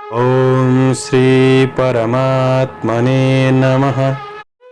ओम श्री परमात्मने नमः।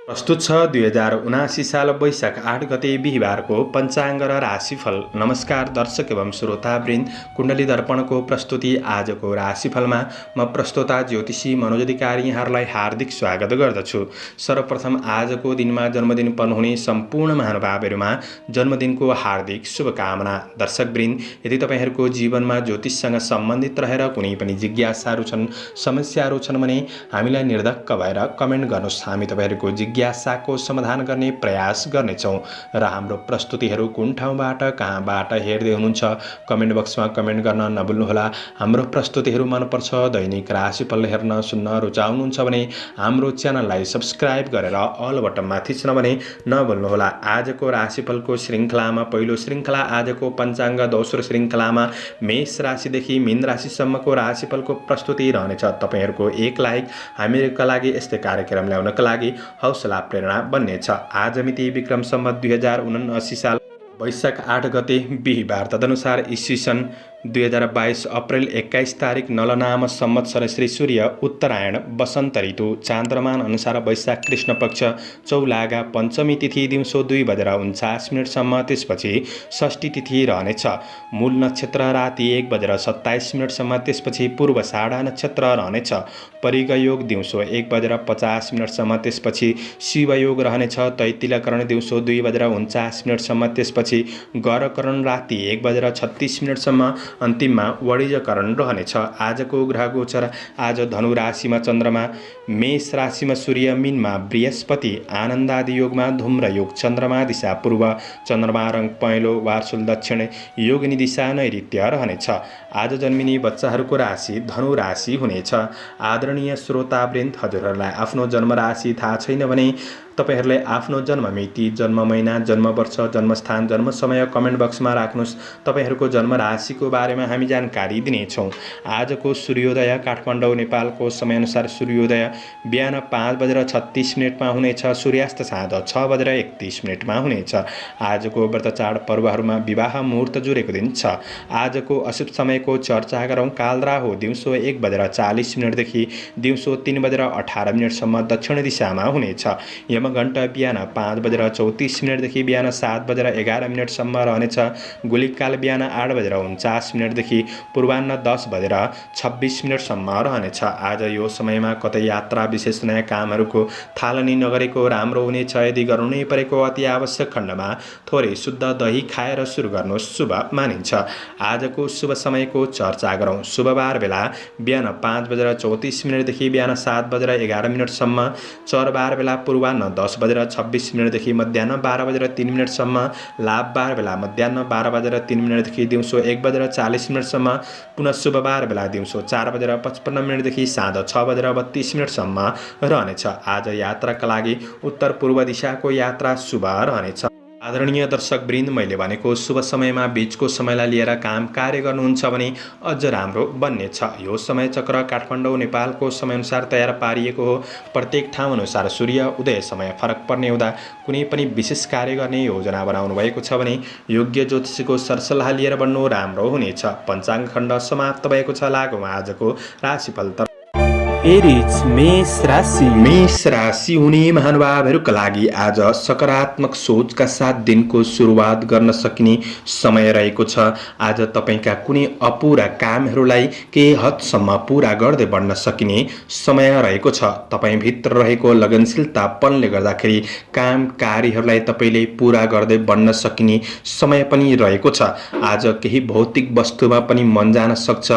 प्रस्तुत छ 2079 साल वैशाख 8 गते बिहिबारको पञ्चाङ्ग र राशिफल। नमस्कार दर्शक एवं श्रोतावृन्द, कुण्डली दर्पणको प्रस्तुति आजको राशिफलमा म प्रस्तोता ज्योतिषी मनोज अधिकारी यहाँहरूलाई हार्दिक स्वागत गर्दछु। सर्वप्रथम आजको दिनमा जन्मदिन पर्नुहुने सम्पूर्ण महानुभावहरूमा जन्मदिनको हार्दिक शुभकामना। दर्शकवृन्द, यदि तपाईँहरूको जीवनमा ज्योतिषसँग सम्बन्धित रहेर कुनै पनि जिज्ञासाहरू छन्, समस्याहरू छन् भने हामीलाई निर्धक्क भएर कमेन्ट गर्नुहोस्। हामी तपाईँहरूको जिज्ञासाको समाधान गर्ने प्रयास गर्नेछौँ र हाम्रो प्रस्तुतिहरू कुन ठाउँबाट कहाँबाट हेर्दै हुनुहुन्छ कमेन्ट बक्समा कमेन्ट गर्न नभुल्नुहोला। हाम्रो प्रस्तुतिहरू मनपर्छ, दैनिक राशिफल हेर्न सुन्न रुचाउनुहुन्छ भने हाम्रो च्यानललाई सब्स्क्राइब गरेर अल बटनमा थिच्न भने नभुल्नुहोला। आजको राशिफलको श्रृङ्खलामा पहिलो श्रृङ्खला आजको पञ्चाङ्ग, दोस्रो श्रृङ्खलामा मेष राशिदेखि मीन राशिसम्मको राशिफलको प्रस्तुति रहनेछ। तपाईँहरूको एक लाइक हामीहरूका लागि यस्तै कार्यक्रम ल्याउनका लागि हौसला प्रेरणा बन्नेछ। आज मिति विक्रम सम्वत 2079 साल वैशाख 8 गते बिहिबार, तदनुसार ईस्वी सन् 2022 अप्रेल 21 तारिक नलनाम संवत्सर श्री सूर्य उत्तरायण वसन्त ऋतु, चान्द्रमान अनुसार वैशाख कृष्ण पक्ष चौलागा पञ्चमी तिथि दिउँसो 2:49 त्यसपछि षष्ठी तिथि रहनेछ। मूल नक्षत्र राति 1:27 त्यसपछि पूर्वाषाढा नक्षत्र रहनेछ। परिग योग दिउँसो 1:50 त्यसपछि शिवयोग रहनेछ। तैतिलकरण दिउँसो 2:49 त्यसपछि गरकरण राति 1:36 अन्तिममा वणिजकरण रहनेछ। आजको ग्रह गोचर आज धनु राशिमा चन्द्रमा, मेष राशिमा सूर्य, मीनमा बृहस्पति, आनन्दादि योगमा धूम्र योग, चन्द्रमा दिशा पूर्व, चन्द्रमा रङ पहेँलो, वार्सुल दक्षिण, योगिनी दिशा नैऋत्य रहनेछ। आज जन्मिने बच्चाहरूको राशि धनु राशि हुनेछ। आदरणीय श्रोतावृन्द, हजुरहरूलाई आफ्नो जन्म राशि थाहा छैन भने तपाईहरूले आफ्नो जन्म मिति, जन्म महिना, जन्म वर्ष, जन्मस्थान, जन्म समय कमेन्ट बक्समा राख्नुहोस्। तपाईहरूको जन्म राशिको बारेमा हामी जानकारी दिनेछौँ। आजको सूर्योदय काठमाडौँ नेपालको समयअनुसार सूर्योदय बिहान 5:36 हुनेछ। सूर्यास्त साँझ 6:31 हुनेछ। आजको व्रत चाड पर्वहरूमा विवाह मुहुर्त जुरेको दिन छ। आजको अशुभ समयको चर्चा गरौँ। कालराहु दिउँसो 1:40 देखि दिउँसो 3:18 दक्षिण दिशामा हुनेछ। यमघण्टा बिहान 5:34 देखि बिहान 7:11 रहनेछ। गोलिकाल बिहान 8:49 देखि पूर्वाह्न 10:26 रहनेछ। आज यो समयमा कतै यात्रा, विशेष नयाँ कामहरूको थालनी नगरेको राम्रो हुनेछ। यदि गर्नै परेको अति आवश्यक खण्डमा थोरै शुद्ध दही खाएर सुरु गर्नु शुभ मानिन्छ। आजको शुभ समयको चर्चा गरौँ। शुभबार बेला बिहान 5:34 देखि बिहान 7:11 चरबार बेला पूर्वाह्न 10:26 देखि मध्याह्न 12:03 लाभबार बेला मध्याह्न 12:03 देखि दिउँसो 1:40 पुनः शुभबार बेला दिउँसो 4:55 देखि साँझ 6:32 रहनेछ। आज यात्राका लागि उत्तर पूर्व दिशाको यात्रा शुभ रहनेछ। आदरणीय दर्शकवृन्द, मैले भनेको शुभ समयमा बीचको समयलाई लिएर काम कार्य गर्नुहुन्छ भने अझ राम्रो बन्नेछ। यो समय चक्र काठमाडौँ नेपालको समयअनुसार तयार पारिएको हो। प्रत्येक ठाउँअनुसार सूर्य उदय समय फरक पर्ने हुँदा कुनै पनि विशेष कार्य गर्ने योजना बनाउनु भएको छ भने योग्य ज्योतिषीको सरसल्लाह लिएर बन्नु राम्रो हुनेछ। पञ्चाङ्ग खण्ड समाप्त भएको छ। लागौँ आजको राशिफल। एरिज मेष राशि हुने महानुभावहरूका लागि आज सकारात्मक सोचका साथ दिनको सुरुवात गर्न सकिने समय रहेको छ। आज तपाईँका कुनै अपुरा कामहरूलाई केही हदसम्म पुरा गर्दै बढ्न सकिने समय रहेको छ। तपाईँभित्र रहेको लगनशीलतापनले गर्दाखेरि काम कार्यहरूलाई तपाईँले पुरा गर्दै बढ्न सकिने समय पनि रहेको छ। आज केही भौतिक वस्तुमा पनि मन जान सक्छ।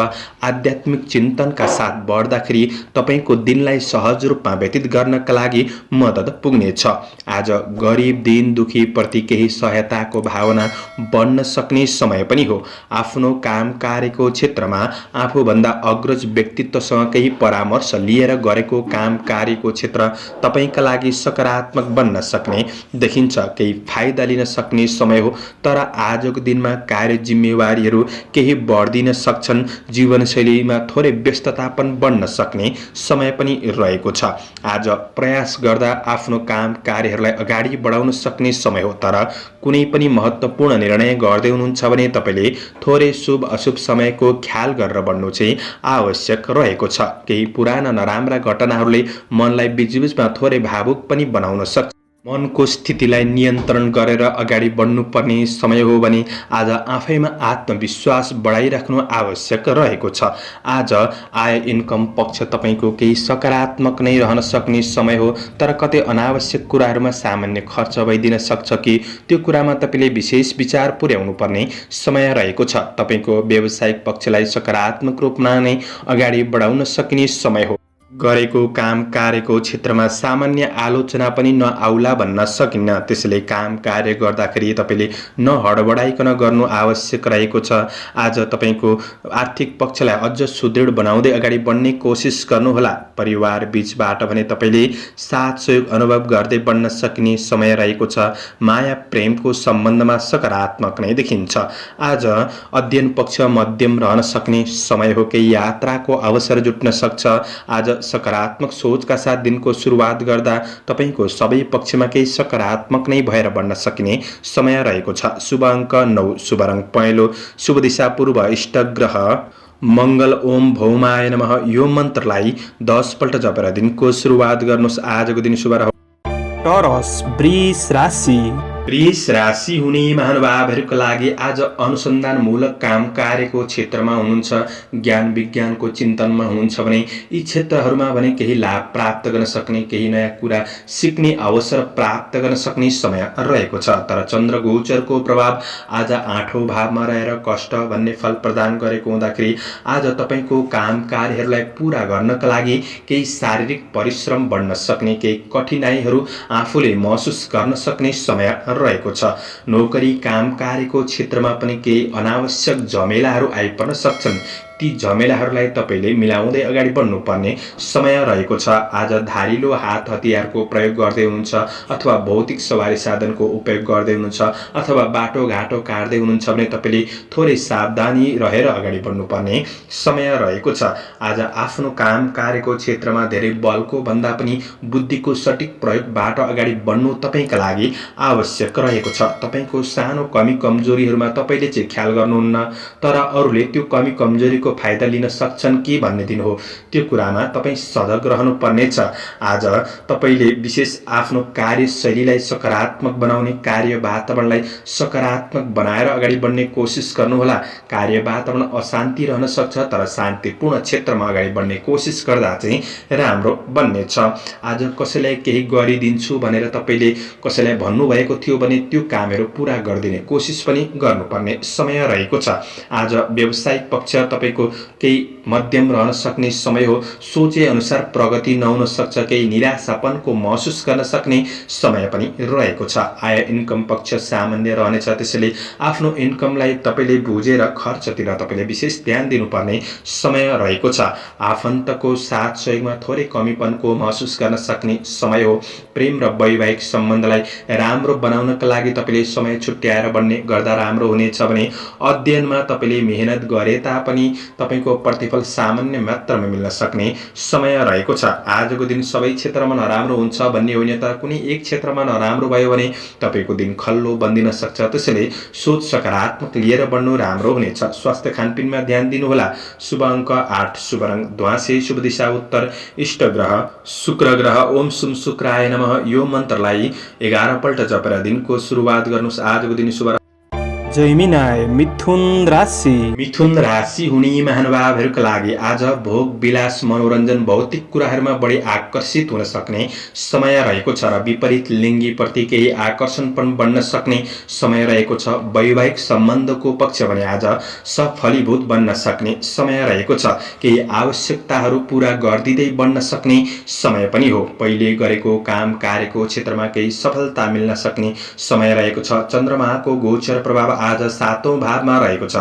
आध्यात्मिक चिन्तनका साथ बढ्दाखेरि तपाईको दिनलाई सहज रूपमा व्यतीत गर्नका लागि मद्दत पुग्नेछ। आज गरिब दीन दुखी प्रति केही सहायताको भावना बढ्न सक्ने समय पनि हो। आफ्नो काम कार्यको क्षेत्रमा आफूभन्दा अग्रज व्यक्तित्वसँग केही परामर्श लिएर गरेको काम कार्यको क्षेत्र तपाईका लागि सकारात्मक बन्न सक्ने देखिन्छ। केही फाइदा लिन सक्ने समय हो। तर आजको दिनमा कार्य जिम्मेवारीहरू केही बढ्दिन सक्छन्। जीवनशैलीमा थोरै व्यस्तता पनि बढ्न सक्ने समय पनि रहेको छ। आज प्रयास गर्दा आफ्नो काम कार्यहरूलाई अगाडि बढाउन सक्ने समय हो। तर कुनै पनि महत्त्वपूर्ण निर्णय गर्दै हुनुहुन्छ भने तपाईँले थोरै शुभ अशुभ समयको ख्याल गरेर बढ्नु चाहिँ आवश्यक रहेको छ। केही पुराना नराम्रा घटनाहरूले मनलाई बिचबिचमा थोरै भावुक पनि बनाउन सक्छ। मनको स्थितिलाई नियन्त्रण गरेर अगाडि बढ्नुपर्ने समय हो भने आज आफैमा आत्मविश्वास बढाइराख्नु आवश्यक रहेको छ। आज आय इन्कम पक्ष तपाईँको केही सकारात्मक नै रहन सक्ने समय हो। तर कतै अनावश्यक कुराहरूमा सामान्य खर्च भइदिन सक्छ कि त्यो कुरामा तपाईँले विशेष विचार पुर्याउनु पर्ने समय रहेको छ। तपाईँको व्यावसायिक पक्षलाई सकारात्मक रूपमा नै अगाडि बढाउन सकिने समय हो। गरेको काम कार्यको क्षेत्रमा सामान्य आलोचना पनि नआउला भन्न सकिन्न। त्यसैले काम कार्य गर्दाखेरि तपाईँले नहडबडाइकन गर्नु आवश्यक रहेको छ। आज तपाईँको आर्थिक पक्षलाई अझ सुदृढ बनाउँदै अगाडि बढ्ने कोसिस गर्नुहोला। परिवार बीचबाट भने तपाईँले साथ सहयोग अनुभव गर्दै बढ्न सकिने समय रहेको छ। माया प्रेमको सम्बन्धमा सकारात्मक नै देखिन्छ। आज अध्ययन पक्ष मध्यम रहन सक्ने समय हो। केही यात्राको अवसर जुट्न सक्छ। आज सकारात्मक सोचका साथ दिनको सुरुवात गर्दा तपाईँको सबै पक्षमा केही सकारात्मक नै भएर बढ्न सकिने समय रहेको छ। शुभ अङ्क 9, शुभ रङ पहेँलो, शुभ दिशा पूर्व, इष्ट ग्रह मङ्गल। ओम भौमाय नमः यो मन्त्रलाई 10 पल्ट जपेर दिनको सुरुवात गर्नुहोस्। आजको दिन शुभ रह्यो। टरस वृष राशि। वृष राशि हुने महानुभावहरूको लागि आज अनुसन्धानमूलक काम कार्यको क्षेत्रमा हुनुहुन्छ। ज्ञान विज्ञानको चिन्तनमा हुनुहुन्छ भने यी क्षेत्रहरूमा भने केही लाभ प्राप्त गर्न सक्ने, केही नयाँ कुरा सिक्ने अवसर प्राप्त गर्न सक्ने समय रहेको छ। तर चन्द्र गोचरको प्रभाव आज 8औं भावमा रहेर कष्ट भन्ने फल प्रदान गरेको हुँदाखेरि आज तपाईँको काम कार्यहरूलाई पुरा गर्नका लागि केही शारीरिक परिश्रम बढ्न सक्ने, केही कठिनाइहरू आफूले महसुस गर्न सक्ने समय रहेको छ। नोकरी काम कार्यको क्षेत्रमा पनि केही अनावश्यक झमेलाहरू आइपर्न सक्छन्। ती झमेलाहरूलाई तपाईँले मिलाउँदै अगाडि बढ्नुपर्ने समय रहेको छ। आज धारिलो हात हतियारको प्रयोग गर्दै हुनुहुन्छ अथवा भौतिक सवारी साधनको उपयोग गर्दै हुनुहुन्छ अथवा बाटोघाटो काट्दै हुनुहुन्छ भने तपाईँले थोरै सावधानी रहेर अगाडि बढ्नुपर्ने समय रहेको छ। आज आफ्नो काम कार्यको क्षेत्रमा धेरै बलको भन्दा पनि बुद्धिको सठिक प्रयोगबाट अगाडि बढ्नु तपाईँका लागि आवश्यक रहेको छ। तपाईँको सानो कमी कमजोरीहरूमा तपाईँले चाहिँ ख्याल गर्नुहुन्न, तर अरूले त्यो कमी कमजोरीको फाइदा लिन सक्छन् कि भन्ने दिन हो। त्यो कुरामा तपाईँ सजग रहनुपर्नेछ। आज तपाईँले विशेष आफ्नो कार्यशैलीलाई सकारात्मक बनाउने, कार्य वातावरणलाई सकारात्मक बनाएर अगाडि बढ्ने कोसिस गर्नुहोला। कार्य वातावरण अशान्ति रहन सक्छ, तर शान्तिपूर्ण क्षेत्रमा अगाडि बढ्ने कोसिस गर्दा चाहिँ राम्रो बन्नेछ। आज कसैलाई केही गरिदिन्छु भनेर तपाईँले कसैलाई भन्नुभएको थियो भने त्यो कामहरू पुरा गरिदिने कोसिस पनि गर्नुपर्ने समय रहेको छ। आज व्यावसायिक पक्ष तपाईँको केही मध्यम रहन सक्ने समय हो। सोचे अनुसार प्रगति नहुन सक्छ, केही निराशापनको महसुस गर्न सक्ने समय पनि रहेको छ। आय इन्कम पक्ष सामान्य रहनेछ। त्यसैले आफ्नो इन्कमलाई तपाईँले बुझेर खर्चतिर तपाईँले विशेष ध्यान दिनुपर्ने समय रहेको छ। आफन्तको साथ सहयोगमा थोरै कमीपनको महसुस गर्न सक्ने समय हो। प्रेम र वैवाहिक सम्बन्धलाई राम्रो बनाउनका लागि तपाईँले समय छुट्याएर बढ्ने गर्दा राम्रो हुनेछ भने अध्ययनमा तपाईँले मेहनत गरे तापनि तपाईँको प्रतिफल सामान्य मात्रामा मिल्न सक्ने समय रहेको छ। आजको दिन सबै क्षेत्रमा नराम्रो हुन्छ भन्ने होइन, तर कुनै एक क्षेत्रमा नराम्रो भयो भने तपाईँको दिन खल्लो बन्दिन सक्छ। त्यसैले सोच सकारात्मक लिएर बढ्नु राम्रो हुनेछ। स्वास्थ्य खानपिनमा ध्यान दिनुहोला। शुभ अङ्क 8, शुभ रङ ध्वाँसे, शुभ दिशा उत्तर, इष्ट ग्रह शुक्र ग्रह। ओम सुम शुक्राय नमः यो मन्त्रलाई 11 पल्ट जपेर दिनको सुरुवात गर्नुहोस्। आजको दिन शुभ। जैमिनाय मिथुन राशि। मिथुन राशि हुने महानुभावहरूका लागि आज भोग विलास मनोरञ्जन भौतिक कुराहरूमा बढी आकर्षित हुन सक्ने समय रहेको छ र विपरीत लिङ्गीप्रति केही आकर्षण पनि बढ्न सक्ने समय रहेको छ। वैवाहिक सम्बन्धको पक्ष भने आज सफलीभूत बन्न सक्ने समय रहेको छ। केही आवश्यकताहरू पुरा गरिदिँदै बढ्न सक्ने समय पनि हो। पहिले गरेको काम कार्यको क्षेत्रमा केही सफलता मिल्न सक्ने समय रहेको छ। चन्द्रमाको गोचर प्रभाव आज 7औं भावमा रहेको छ।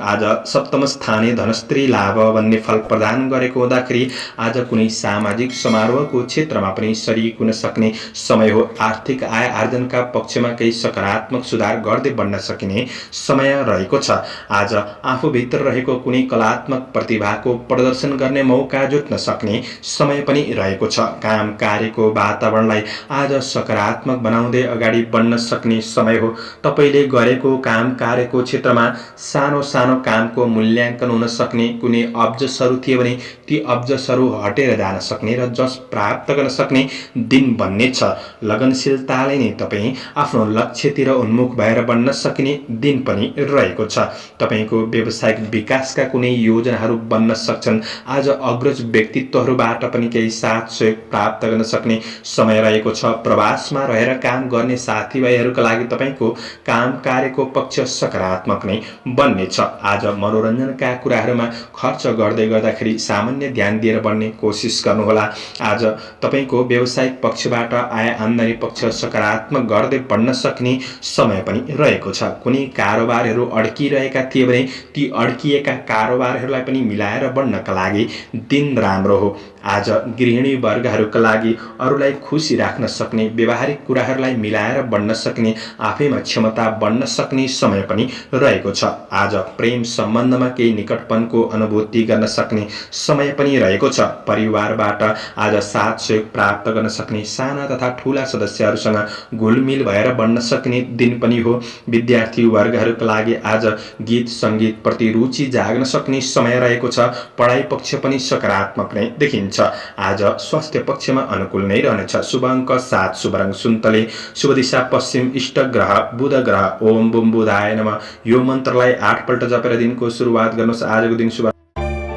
आज सप्तम स्थानीय धनस्त्री लाभ भन्ने फल प्रदान गरेको हुँदाखेरि आज कुनै सामाजिक समारोहको क्षेत्रमा पनि सरिक हुन सक्ने समय हो। आर्थिक आय आर्जनका पक्षमा केही सकारात्मक सुधार गर्दै बढ्न सकिने समय रहेको छ। आज आफूभित्र रहेको कुनै कलात्मक प्रतिभाको प्रदर्शन गर्ने मौका जुट्न सक्ने समय पनि रहेको छ। काम कार्यको वातावरणलाई आज सकारात्मक बनाउँदै अगाडि बढ्न सक्ने समय हो। तपाईले गरेको काम कार्यको क्षेत्रमा सानो सानो कामको मूल्याङ्कन हुन सक्ने, कुनै अब्जसहरू थिए भने ती अब्जसहरू हटेर जान सक्ने र जस प्राप्त गर्न सक्ने दिन बन्ने छ। लगनशीलताले नै तपाईँ आफ्नो लक्ष्यतिर उन्मुख भएर बन्न सकिने दिन पनि रहेको छ। तपाईको व्यावसायिक विकासका कुनै योजनाहरू बन्न सक्छन्। आज अग्रज व्यक्तित्वहरूबाट पनि केही साथ सहयोग प्राप्त गर्न सक्ने समय रहेको छ। प्रवासमा रहेर काम गर्ने साथीभाइहरूका लागि तपाईको काम कार्यको पक्ष सकारात्मक नै बन्नेछ। आज मनोरञ्जनका कुराहरूमा खर्च गर्दै गर्दाखेरि सामान्य ध्यान दिएर बढ्ने कोसिस गर्नुहोला। आज तपाईको व्यावसायिक पक्षबाट आय आम्दानी पक्ष सकारात्मक गर्दै बढ्न सक्ने समय पनि रहेको छ। कुनै कारोबारहरू अड्किरहेका थिए भने ती अड्किएका कारोबारहरूलाई पनि मिलाएर बढ्नका लागि दिन राम्रो हो। आज गृहिणी वर्गहरूका लागि अरूलाई खुसी राख्न सक्ने, व्यवहारिक कुराहरूलाई मिलाएर बढ्न सक्ने, आफैमा क्षमता बढ्न सक्ने समय पनि रहेको छ। आज प्रेम सम्बन्धमा केही निकटपनको अनुभूति गर्न सक्ने समय पनि रहेको छ। परिवारबाट आज साथ सहयोग प्राप्त गर्न सक्ने, साना तथा ठूला सदस्यहरूसँग घुलमिल भएर बढ्न सक्ने दिन पनि हो। विद्यार्थी वर्गहरूका लागि आज गीत सङ्गीत प्रति रुचि जाग्न सक्ने समय रहेको छ। पढाइ पक्ष पनि सकारात्मक नै देखिन्छ। आज स्वास्थ्य पक्षमा अनुकूल नै रहनेछ। शुभ अङ्क 7, शुभ रङ सुन्तले, शुभ दिशा पश्चिम, इष्ट ग्रह बुध ग्रह। ओम बुम बुधाय नमः। यो मन्त्रलाई 8 पल्ट जपेर दिनको सुरुवात गर्नुहोस्। आजको दिन शुभ।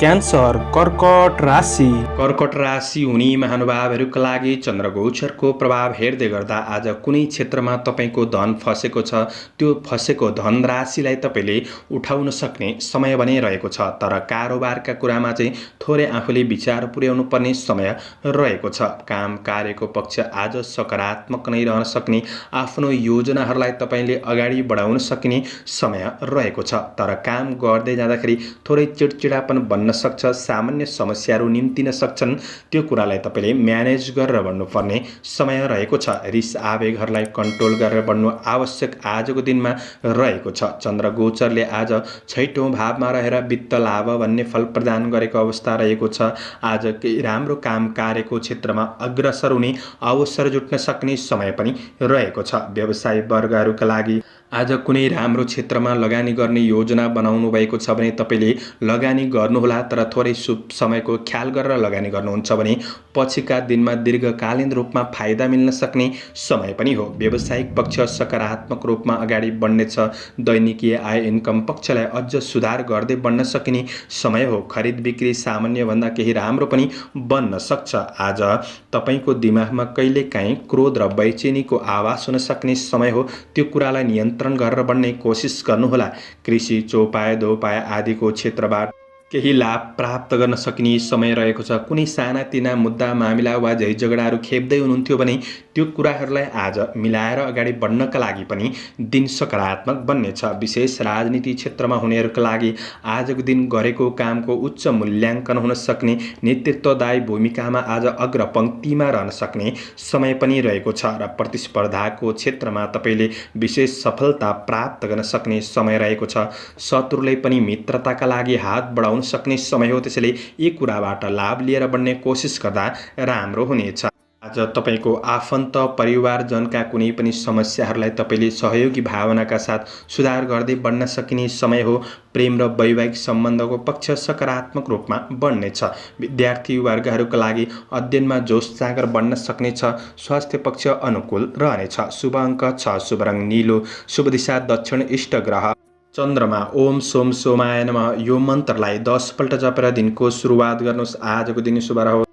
क्यान्सर कर्कट राशि। कर्कट राशि हुने महानुभावहरूका लागि चन्द्रगोचरको प्रभाव हेर्दै गर्दा आज कुनै क्षेत्रमा तपाईको धन फसेको छ। त्यो फसेको धन राशिलाई तपाईले उठाउन सक्ने समय भने रहेको छ। तर कारोबारका कुरामा चाहिँ थोरै आफूले विचार पुर्याउनु पर्ने समय रहेको छ। काम कार्यको पक्ष आज सकारात्मक नै रहन सक्ने, आफ्नो योजनाहरूलाई तपाईले अगाडि बढाउन सक्ने समय रहेको छ। तर काम गर्दै जाँदाखेरि थोरै चिडचिडापन बन्न सक्छ। सामान्य समस्याहरू निम्तिन सक्छन्। त्यो कुरालाई तपाईले म्यानेज गरेर बढ्नुपर्ने समय रहेको छ। रिस आवेगहरूलाई कन्ट्रोल गरेर बढ्नु आवश्यक आजको दिनमा रहेको छ। चन्द्रगोचरले आज 6औं भावमा रहेर वित्त लाभ भन्ने फल प्रदान गरेको अवस्था रहेको छ। आज केही राम्रो काम कार्यको क्षेत्रमा अग्रसर हुने अवसर जुट्न सक्ने समय पनि रहेको छ। व्यवसायी वर्गहरूका लागि आज कुनै राम्रो क्षेत्रमा लगानी गर्ने योजना बनाउनु भएको छ भने तपाईले लगानी गर्नुहोला। तर थोरै शुभ समयको ख्याल गरेर लगानी गर्नुहुन्छ भने पछिका दिनमा दीर्घकालीन रूपमा फाइदा मिल्न सक्ने समय पनि हो। व्यावसायिक पक्ष सकारात्मक रूपमा अगाडि बढ्नेछ। दैनिकीय आय इन्कम पक्षलाई अझ सुधार गर्दै बढ्न सकिने समय हो। खरिद बिक्री सामान्यभन्दा केही राम्रो पनि बन्न सक्छ। आज तपाईको दिमागमा कहिलेकाहीँ क्रोध र बेचैनीको आवाज हुन सक्ने समय हो। त्यो कुरालाई नियन्त्रण गरेर बढ्ने कोसिस गर्नुहोला। कृषि चौपाय दोपाय आदिको क्षेत्रबाट केही लाभ प्राप्त गर्न सकिने समय रहेको छ। कुनै सानातिना मुद्दा मामिला वा झै झगडाहरू खेप्दै हुनुहुन्थ्यो भने त्यो कुराहरूलाई आज मिलाएर अगाडि बढ्नका लागि पनि दिन सकारात्मक बन्नेछ। विशेष राजनीति क्षेत्रमा हुनेहरूका लागि आजको दिन गरेको कामको उच्च मूल्याङ्कन हुन सक्ने, नेतृत्वदायी भूमिकामा आज अग्रपङ्क्तिमा रहन सक्ने समय पनि रहेको छ। र प्रतिस्पर्धाको क्षेत्रमा तपाईले विशेष सफलता प्राप्त गर्न सक्ने समय रहेको छ। शत्रुले पनि मित्रताका लागि हात बढाउन सक्ने समय हो। त्यसैले यी कुराबाट लाभ लिएर बढ्ने कोसिस गर्दा राम्रो हुनेछ। आज तपाईको आफन्त परिवारजनका कुनै पनि समस्याहरूलाई तपाईले सहयोगी भावनाका साथ सुधार गर्दै बढ्न सकिने समय हो। प्रेम र वैवाहिक सम्बन्धको पक्ष सकारात्मक रूपमा बढ्नेछ। विद्यार्थी वर्गहरूका लागि अध्ययनमा जोस जागर बढ्न सक्नेछ। स्वास्थ्य पक्ष अनुकूल रहनेछ। शुभ अङ्क 6, शुभ रङ नीलो, शुभ दिशा दक्षिण, इष्ट ग्रह चन्द्रमा। ओम सोम सोमाय नमः। यो मन्त्रलाई 10 पल्ट जपेर दिनको सुरुवात गर्नुहोस्। आजको दिन शुभ रहोस्।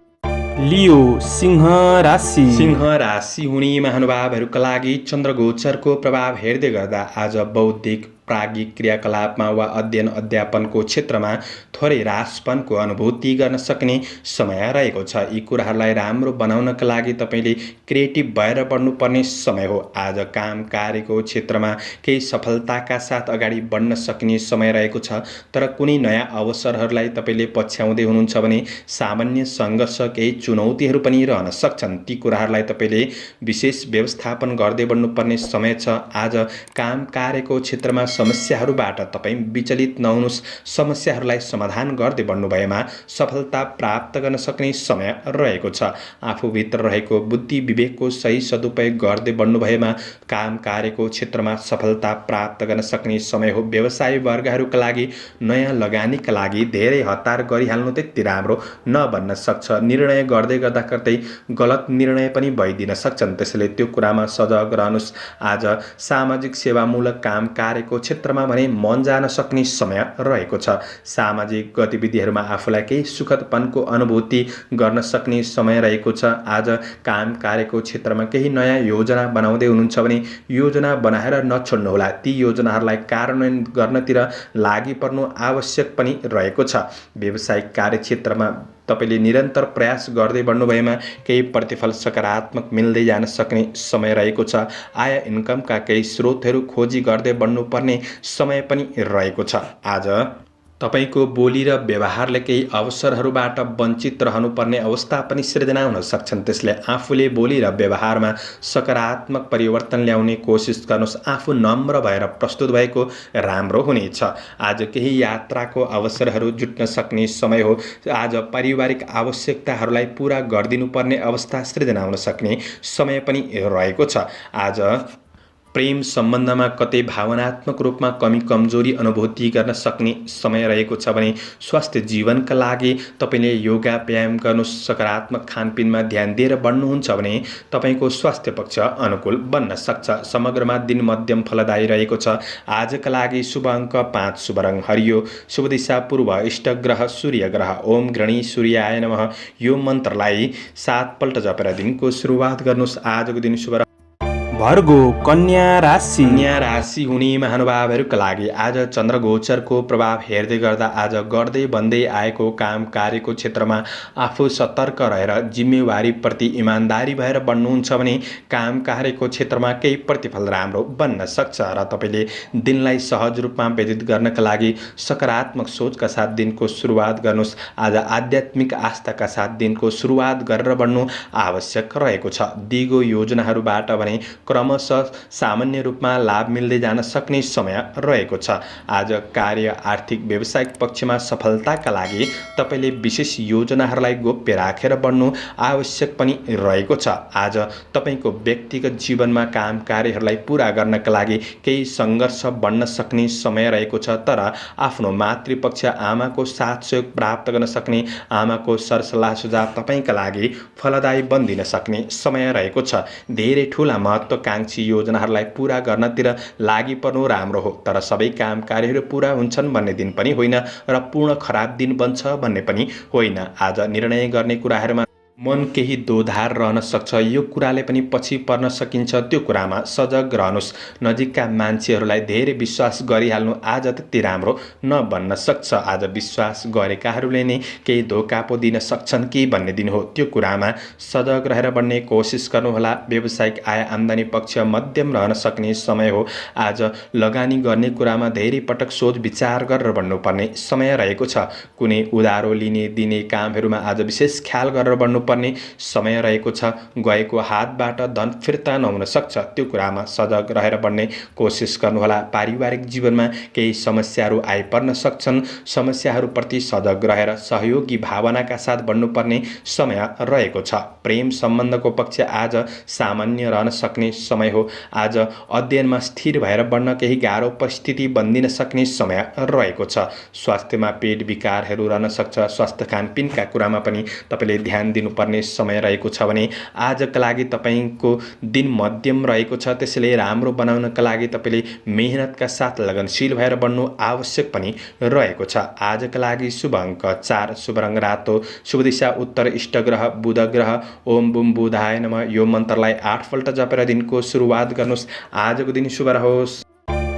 लियो सिंह राशि। सिंह राशि हुने महानुभावहरूका लागि चन्द्रगोचरको प्रभाव हेर्दै गर्दा आज बौद्धिक प्राज्ञिक क्रियाकलापमा वा अध्ययन अध्यापनको क्षेत्रमा थोरै रासपनको अनुभूति गर्न सक्ने समय रहेको छ। यी कुराहरूलाई राम्रो बनाउनका लागि तपाईँले क्रिएटिभ भएर बढ्नुपर्ने समय हो। आज काम कार्यको क्षेत्रमा केही सफलताका साथ अगाडि बढ्न सक्ने समय रहेको छ, तर कुनै नयाँ अवसरहरूलाई तपाईँले पछ्याउँदै हुनुहुन्छ भने सामान्य सङ्घर्ष, केही चुनौतीहरू पनि रहन सक्छन्। ती कुराहरूलाई तपाईँले विशेष व्यवस्थापन गर्दै बढ्नुपर्ने समय छ। आज काम कार्यको क्षेत्रमा समस्याहरूबाट तपाईँ विचलित नहुनुहोस्। समस्याहरूलाई समाधान गर्दै बढ्नु भएमा सफलता प्राप्त गर्न सक्ने समय रहेको छ। आफूभित्र रहेको बुद्धि विवेकको सही सदुपयोग गर्दै बढ्नु भएमा काम कार्यको क्षेत्रमा सफलता प्राप्त गर्न सक्ने समय हो। व्यवसायी वर्गहरूका लागि नयाँ लगानीका लागि धेरै हतार गरिहाल्नु त्यति राम्रो नबन्न सक्छ। निर्णय गर्दै गर्दै गलत निर्णय पनि भइदिन सक्छन्, त्यसैले त्यो कुरामा सजग रहनुहोस्। आज सामाजिक सेवामूलक काम कार्यको क्षेत्रमा भने मन जान सक्ने समय रहेको छ। सामाजिक गतिविधिहरूमा आफूलाई केही सुखदपनको अनुभूति गर्न सक्ने समय रहेको छ। आज काम कार्यको क्षेत्रमा केही नयाँ योजना बनाउँदै हुनुहुन्छ भने योजना बनाएर नछोड्नुहोला। ती योजनाहरूलाई कार्यान्वयन गर्नतिर लागि पर्नु आवश्यक पनि रहेको छ। व्यावसायिक कार्यक्षेत्रमा तपाईँले निरन्तर प्रयास गर्दै बढ्नु भएमा केही प्रतिफल सकारात्मक मिल्दै जान सक्ने समय रहेको छ। आय इन्कमका केही स्रोतहरू खोजी गर्दै बढ्नुपर्ने समय पनि रहेको छ। आज तपाईँको बोली र व्यवहारले केही अवसरहरूबाट वञ्चित रहनुपर्ने अवस्था पनि सिर्जना हुन सक्छन्। त्यसले आफूले बोली र व्यवहारमा सकारात्मक परिवर्तन ल्याउने कोसिस गर्नुहोस्। आफू नम्र भएर प्रस्तुत भएको राम्रो हुनेछ। आज केही यात्राको अवसरहरू जुट्न सक्ने समय हो। आज पारिवारिक आवश्यकताहरूलाई पुरा गरिदिनुपर्ने अवस्था सिर्जना हुन सक्ने समय पनि रहेको छ। आज प्रेम सम्बन्धमा कतै भावनात्मक रूपमा कमी कमजोरी अनुभूति गर्न सक्ने समय रहेको छ भने स्वास्थ्य जीवनका लागि तपाईँले योगा व्यायाम गर्नु, सकारात्मक खानपिनमा ध्यान दिएर बढ्नुहुन्छ भने तपाईँको स्वास्थ्य पक्ष अनुकूल बन्न सक्छ। समग्रमा दिन मध्यम फलदायी रहेको छ। आजका लागि शुभ अङ्क 5, शुभ रङ हरियो, शुभ दिशा पूर्व, इष्ट ग्रह सूर्य ग्रह। ओम गृणी सूर्याय नमः। यो मन्त्रलाई 7 पल्ट जपेर दिनको सुरुवात गर्नुहोस्। आजको दिन शुभ भर्गो कन्या राशि। कन्या राशि हुने महानुभावहरूका लागि आज चन्द्रगोचरको प्रभाव हेर्दै गर्दा आज गर्दै बन्दै आएको काम कार्यको क्षेत्रमा आफू सतर्क रहेर जिम्मेवारीप्रति इमान्दारी भएर बढ्नुहुन्छ भने काम कार्यको क्षेत्रमा केही प्रतिफल राम्रो बन्न सक्छ र तपाईँले दिनलाई सहज रूपमा व्यतीत गर्नका लागि सकारात्मक सोचका साथ दिनको सुरुवात गर्नुहोस्। आज आध्यात्मिक आस्थाका साथ दिनको सुरुवात गरेर बढ्नु आवश्यक रहेको छ। दिगो योजनाहरूबाट भने क्रमशः सामान्य रूपमा लाभ मिल्दै जान सक्ने समय रहेको छ। आज कार्य आर्थिक व्यावसायिक पक्षमा सफलताका लागि तपाईँले विशेष योजनाहरूलाई गोप्य राखेर बढ्नु आवश्यक पनि रहेको छ। आज तपाईँको व्यक्तिगत जीवनमा काम कार्यहरूलाई पुरा गर्नका लागि केही सङ्घर्ष बढ्न सक्ने समय रहेको छ, तर आफ्नो मातृपक्ष आमाको साथ सहयोग प्राप्त गर्न सक्ने, आमाको सरसल्लाह सुझाव तपाईँका लागि फलदायी बनिदिन सक्ने समय रहेको छ। धेरै ठुला महत्त्वाकांक्षी योजनाहरूलाई पुरा गर्नतिर लागि पर्नु राम्रो हो, तर सबै काम कार्यहरू पुरा हुन्छन् भन्ने दिन पनि होइन र पूर्ण खराब दिन बन्छ भन्ने पनि होइन। आज निर्णय गर्ने कुराहरूमा मन केही दोधार रहन सक्छ। यो कुराले पनि पछि पर्न सकिन्छ, त्यो कुरामा सजग रहनुहोस्। नजिकका मान्छेहरूलाई धेरै विश्वास गरिहाल्नु आज त्यति राम्रो नबन्न सक्छ। आज विश्वास गरेकाहरूले नै केही धोका पो दिन सक्छन् कि भन्ने दिन हो, त्यो कुरामा सजग रहेर बढ्ने कोसिस गर्नुहोला। व्यावसायिक आय आम्दानी पक्ष मध्यम रहन सक्ने समय हो। आज लगानी गर्ने कुरामा धेरै पटक सोच विचार गरेर बढ्नुपर्ने समय रहेको छ। कुनै उधारो लिने दिने कामहरूमा आज विशेष ख्याल गरेर बढ्नु पर्ने समय रहेको छ। गएको हातबाट धन फिर्ता नहुन सक्छ, त्यो कुरामा सजग रहेर बढ्ने कोसिस गर्नुहोला। पारिवारिक जीवनमा केही समस्याहरू आइपर्न सक्छन्, समस्याहरूप्रति सजग रहेर सहयोगी भावनाका साथ बढ्नुपर्ने समय रहेको छ। प्रेम सम्बन्धको पक्ष आज सामान्य रहन सक्ने समय हो। आज अध्ययनमा स्थिर भएर बढ्न केही गाह्रो परिस्थिति बन्दिन सक्ने समय रहेको छ। स्वास्थ्यमा पेट विकारहरू रहन सक्छ। स्वास्थ्य खानपिनका कुरामा पनि तपाईँले ध्यान दिनुपर्ने समय रहेको छ भने आजका लागि तपाईँको दिन मध्यम रहेको छ। त्यसैले राम्रो बनाउनका लागि तपाईँले मेहनतका साथ लगनशील भएर बढ्नु आवश्यक पनि रहेको छ। आजका लागि शुभ अङ्क 4, शुभ रङ रातो, शुभ दिशा उत्तर, इष्ट ग्रह बुध ग्रह। ओम बुम बुधाय नमः। यो मन्त्रलाई 8 पल्ट जपेर दिनको सुरुवात गर्नुहोस्। आजको दिन शुभ रहोस्।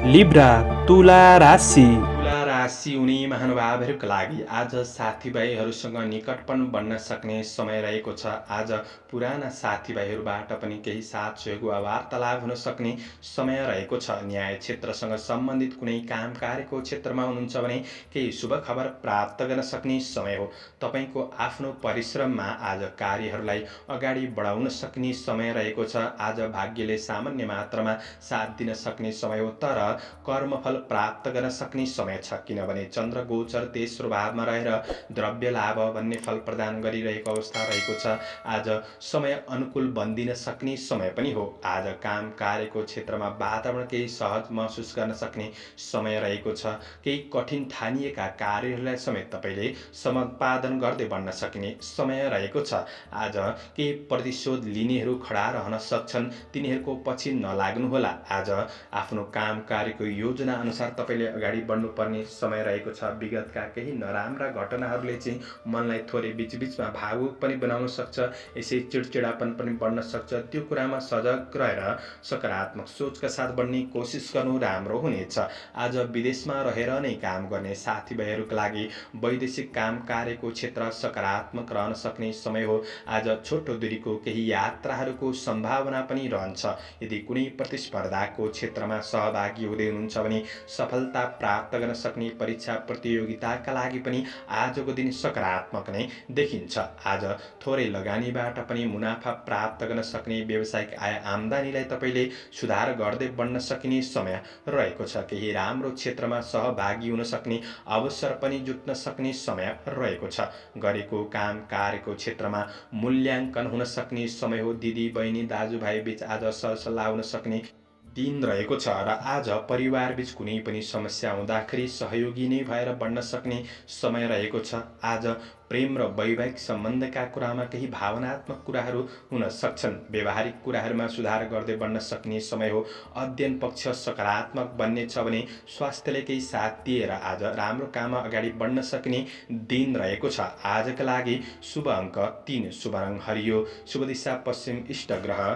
लिब्रा तुला राशि। तुला राशि हुने महानुभावहरूका लागि आज साथीभाइहरूसँग निकटपन बन्न सक्ने समय रहेको छ। आज पुराना साथीभाइहरूबाट पनि केही साथ सहयोग वा वार्तालाप हुन सक्ने समय रहेको छ। न्याय क्षेत्रसँग सम्बन्धित कुनै काम कार्यको क्षेत्रमा हुनुहुन्छ भने केही शुभ खबर प्राप्त गर्न सक्ने समय हो। तपाईँको आफ्नो परिश्रममा आज कार्यहरूलाई अगाडि बढाउन सक्ने समय रहेको छ। आज भाग्यले सामान्य मात्रामा साथ दिन सक्ने समय हो, तर कर्मफल प्राप्त गर्न सक्ने समय छ, किनभने चन्द्र गोचर तेस्रो भावमा रहेर द्रव्य लाभ भन्ने फल प्रदान गरिरहेको अवस्था रहेको छ। आज समय अनुकूल बन्दिन सक्ने समय पनि हो। आज काम कार्यको क्षेत्रमा वातावरण केही सहज महसुस गर्न सक्ने समय रहेको छ। केही कठिन ठानिएका कार्यहरूलाई समेत तपाईँले सम्पादन गर्दै बढ्न सक्ने समय रहेको छ। आज केही प्रतिशोध लिनेहरू खडा रहन सक्छन्, तिनीहरूको पछि नलाग्नुहोला। आज आफ्नो काम कार्यको योजना अनुसार तपाईँले अगाडि बढ्नुपर्ने समय रहेको छ। विगतका केही नराम्रा घटनाहरूले चाहिँ मनलाई थोरै बिचबिचमा भावुक पनि बनाउन सक्छ, यसै चिडचिडापन पनि बढ्न सक्छ। त्यो कुरामा सजग रहेर सकारात्मक सोचका साथ बढ्ने कोसिस गर्नु राम्रो हुनेछ। आज विदेशमा रहेर नै काम गर्ने साथीभाइहरूका लागि वैदेशिक काम कार्यको क्षेत्र सकारात्मक रहन सक्ने समय हो। आज छोटो दूरीको केही यात्राहरूको सम्भावना पनि रहन्छ। यदि कुनै प्रतिस्पर्धाको क्षेत्रमा सहभागी हुँदै हुनुहुन्छ भने सफलता प्राप्त गर्न सक्ने परीक्षा प्रतियोगिताका लागि पनि आजको दिन सकारात्मक नै देखिन्छ। आज थोरै लगानीबाट पनि मुनाफा प्राप्त गर्न सक्ने व्यावसायिक आय आम्दानीलाई तपाईँले सुधार गर्दै बढ्न सकिने समय रहेको छ। केही राम्रो क्षेत्रमा सहभागी हुन सक्ने अवसर पनि जुट्न सक्ने समय रहेको छ। गरेको काम कार्यको क्षेत्रमा मूल्याङ्कन हुन सक्ने समय हो। दिदी बहिनी दाजुभाइ बीच आज सरसल्लाह हुन सक्ने दिन रहेको छ र आज परिवारबीच कुनै पनि समस्या हुँदाखेरि सहयोगी नै भएर बढ्न सक्ने समय रहेको छ। आज प्रेम र वैवाहिक सम्बन्धका कुरामा केही भावनात्मक कुराहरू हुन सक्छन्। व्यावहारिक कुराहरूमा सुधार गर्दै बढ्न सक्ने समय हो। अध्ययन पक्ष सकारात्मक बन्ने छ भने स्वास्थ्यले केही साथ दिएर आज राम्रो काममा अगाडि बढ्न सक्ने दिन रहेको छ। आजका लागि शुभ अङ्क 3, शुभ रङ हरियो, शुभ दिशा पश्चिम, इष्ट ग्रह